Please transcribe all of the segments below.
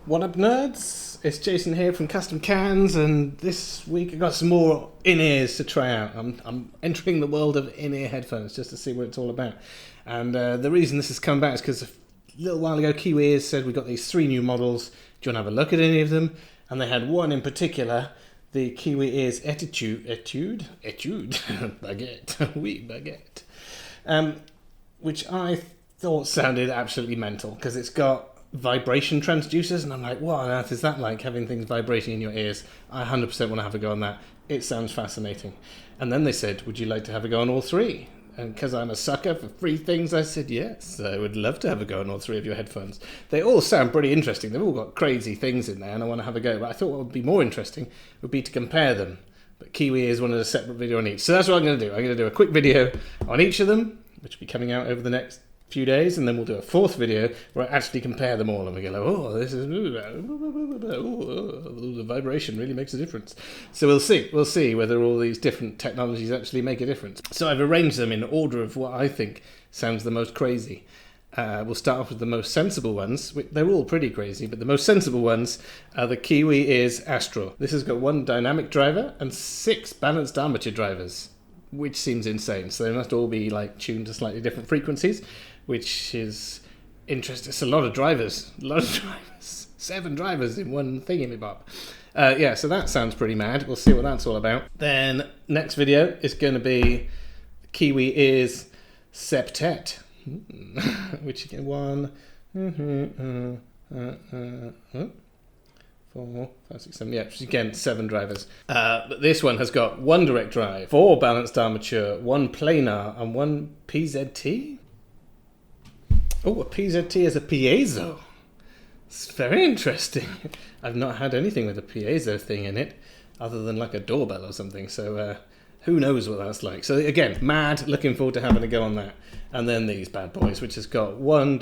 What up, nerds? It's Jason here from Custom Cans, and this week I've got some more in-ears to try out. I'm entering the world of in-ear headphones just to see what it's all about. And the reason this has come back is because a little while ago Kiwi Ears said we got these 3 new models. Do you want to have a look at any of them? And they had one in particular, the Kiwi Ears Etude, baguette, oui, baguette, which I thought sounded absolutely mental because it's got vibration transducers, and I'm like, what on earth is that like, having things vibrating in your ears? I 100% want to have a go on that. It sounds fascinating. And then they said, would you like to have a go on all 3? And because I'm a sucker for free things, I said yes, I would love to have a go on all 3 of your headphones. They all sound pretty interesting. They've all got crazy things in there and I want to have a go, but I thought what would be more interesting would be to compare them. But Kiwi Ears wanted a separate video on each, so that's what I'm going to do. I'm going to do a quick video on each of them, which will be coming out over the next few days, and then we'll do a 4th video where I actually compare them all, and we go, oh, this is, the vibration really makes a difference. So we'll see whether all these different technologies actually make a difference. So I've arranged them in order of what I think sounds the most crazy. We'll start off with the most sensible ones. They're all pretty crazy, but the most sensible ones are the Kiwi Ears Astral. This has got 1 dynamic driver and 6 balanced armature drivers, which seems insane. So they must all be like tuned to slightly different frequencies, which is interesting. It's a lot of drivers. 7 drivers in one thingy-bob. Yeah, so that sounds pretty mad. We'll see what that's all about. Then next video is going to be Kiwi Ears Septet, which again 1, 4, 5, 6, 7, yeah, which is again 7 drivers. But this one has got 1 direct drive, 4 balanced armature, 1 planar, and 1 PZT. Oh, a PZT is a piezo. It's very interesting. I've not had anything with a piezo thing in it, other than like a doorbell or something, so who knows what that's like. So again, mad, looking forward to having a go on that. And then these bad boys, which has got 1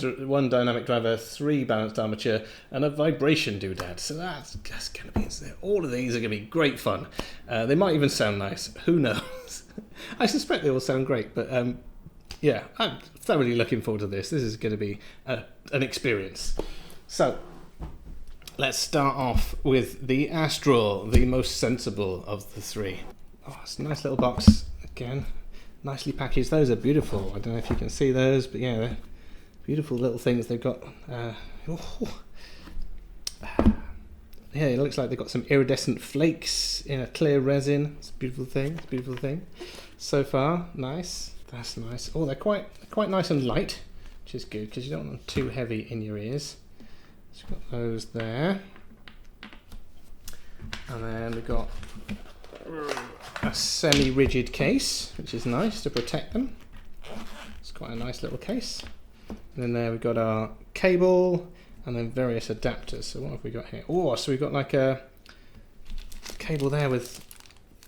dynamic driver, 3 balanced armature, and a vibration doodad. So that's going to be, all of these are going to be great fun. They might even sound nice, who knows. I suspect they will sound great, but yeah, I'm thoroughly looking forward to this. This is going to be an experience. So, let's start off with the Astral, the most sensible of the 3. Oh, it's a nice little box, again, nicely packaged. Those are beautiful. I don't know if you can see those, but yeah, they're beautiful little things. They've got, yeah, it looks like they've got some iridescent flakes in a clear resin. It's a beautiful thing, it's a beautiful thing. So far, nice. That's nice. Oh, they're quite nice and light, which is good because you don't want them too heavy in your ears. So we've got those there, and then we've got a semi-rigid case, which is nice to protect them. It's quite a nice little case. And then there we've got our cable, and then various adapters. So what have we got here? Oh, so we've got like a cable there with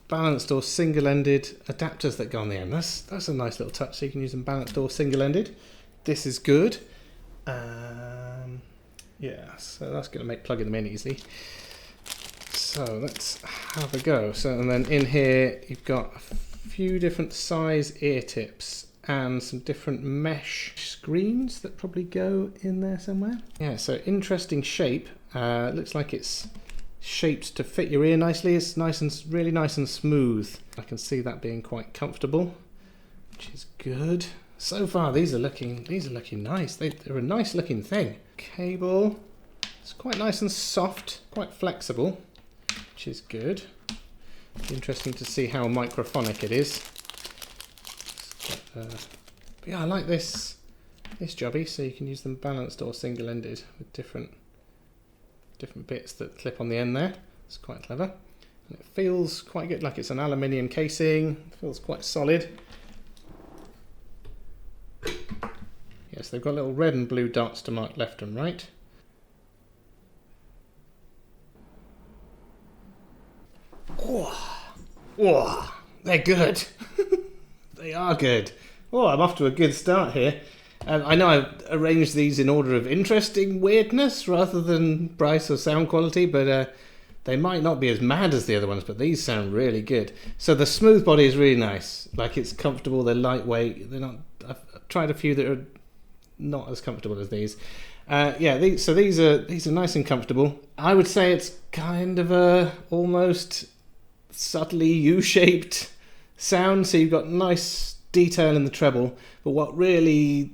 balanced or single-ended adapters that go on the end. That's a nice little touch, so you can use them balanced or single-ended. This is good. Yeah, so that's going to make plugging them in easy. So let's have a go. So, and then in here you've got a few different size ear tips and some different mesh screens that probably go in there somewhere. Yeah, so interesting shape. Looks like it's shaped to fit your ear nicely. It's nice and really nice and smooth. I can see that being quite comfortable, which is good. So far these are looking nice. They're a nice looking thing. Cable, it's quite nice and soft, quite flexible, which is good. Interesting to see how microphonic it is. But yeah, I like this jobby, so you can use them balanced or single-ended with different bits that clip on the end there. It's quite clever. And it feels quite good, like it's an aluminium casing. It feels quite solid. Yes, they've got little red and blue dots to mark left and right. Oh, they're good. They are good. Oh, I'm off to a good start here. I know I've arranged these in order of interesting weirdness rather than price or sound quality, but they might not be as mad as the other ones, but these sound really good. So the smooth body is really nice. Like, it's comfortable, they're lightweight. They're not. I've tried a few that are not as comfortable as these. Yeah, these are nice and comfortable. I would say it's kind of a almost subtly U-shaped sound, so you've got nice detail in the treble, but what really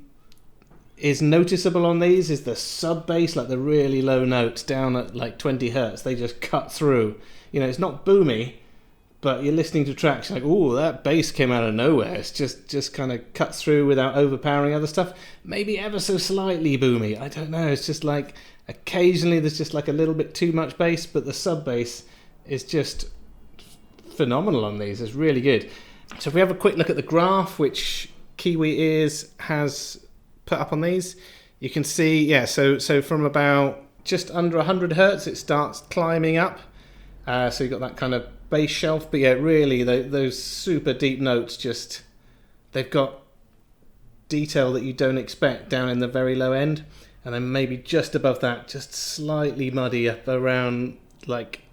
is noticeable on these is the sub bass, like the really low notes down at like 20 hertz. They just cut through. You know, it's not boomy, but you're listening to tracks like, oh, that bass came out of nowhere. It's just kind of cuts through without overpowering other stuff. Maybe ever so slightly boomy. I don't know. It's just like occasionally there's just like a little bit too much bass, but the sub bass is just phenomenal on these. It's really good. So if we have a quick look at the graph, which Kiwi Ears has put up on these, you can see, yeah, so from about just under 100 hertz, it starts climbing up. So you've got that kind of bass shelf, but yeah, really those super deep notes, just they've got detail that you don't expect down in the very low end, and then maybe just above that, just slightly muddy up around like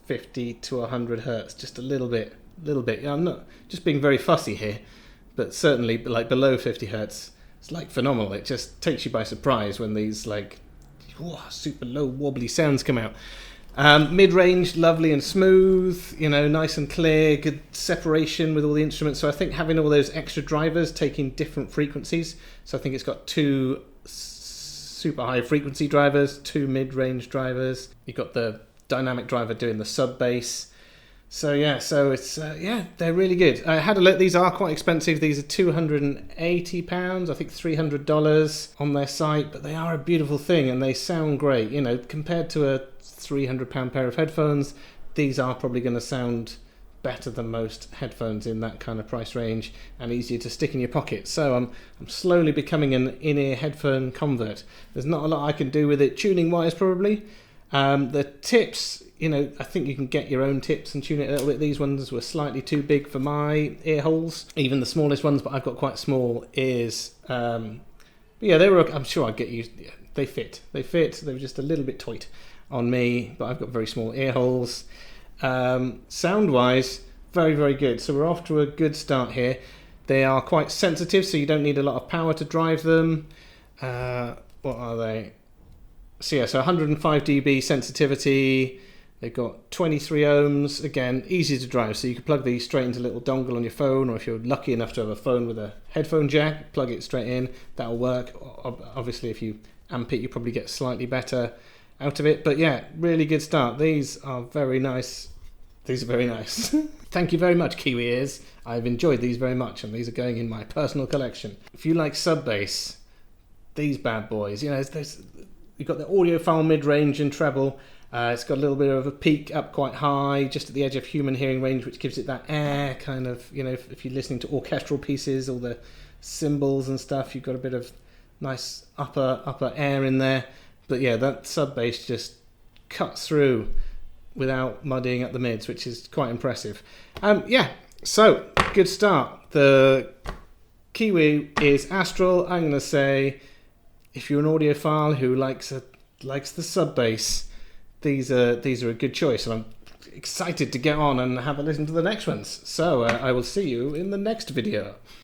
50 to 100 hertz, just a little bit. Yeah, I'm not just being very fussy here, but certainly like below 50 hertz, it's like phenomenal. It just takes you by surprise when these like super low wobbly sounds come out. Mid-range, lovely and smooth, you know, nice and clear, good separation with all the instruments. So I think having all those extra drivers taking different frequencies. So I think it's got 2 super high frequency drivers, 2 mid-range drivers. You've got the dynamic driver doing the sub bass. So yeah, it's yeah, they're really good. I had a look. These are quite expensive. These are £280, I think $300 on their site, but they are a beautiful thing and they sound great. You know, compared to a £300 pair of headphones, these are probably going to sound better than most headphones in that kind of price range, and easier to stick in your pocket. So I'm slowly becoming an in-ear headphone convert. There's not a lot I can do with it tuning wise, probably. The tips, you know, I think you can get your own tips and tune it a little bit. These ones were slightly too big for my ear holes, even the smallest ones, but I've got quite small ears. But yeah, they were, I'm sure I'd get used. Yeah, they fit. They were just a little bit tight on me, but I've got very small ear holes. Sound wise, very, very good. So we're off to a good start here. They are quite sensitive, so you don't need a lot of power to drive them. What are they? So yeah, so 105 dB sensitivity. They've got 23 ohms. Again, easy to drive. So you can plug these straight into a little dongle on your phone, or if you're lucky enough to have a phone with a headphone jack, plug it straight in. That'll work. Obviously, if you amp it, you probably get slightly better out of it. But yeah, really good start. These are very nice. These are very nice. Thank you very much, Kiwi Ears. I've enjoyed these very much, and these are going in my personal collection. If you like sub bass, these bad boys, you know, you've got the audiophile mid-range and treble. It's got a little bit of a peak up quite high, just at the edge of human hearing range, which gives it that air kind of, you know, if you're listening to orchestral pieces, all the cymbals and stuff, you've got a bit of nice upper air in there. But yeah, that sub bass just cuts through without muddying up the mids, which is quite impressive. Yeah, so good start. The Kiwi is Astral. I'm going to say, if you're an audiophile who likes the sub bass, these are a good choice, and I'm excited to get on and have a listen to the next ones. So I will see you in the next video.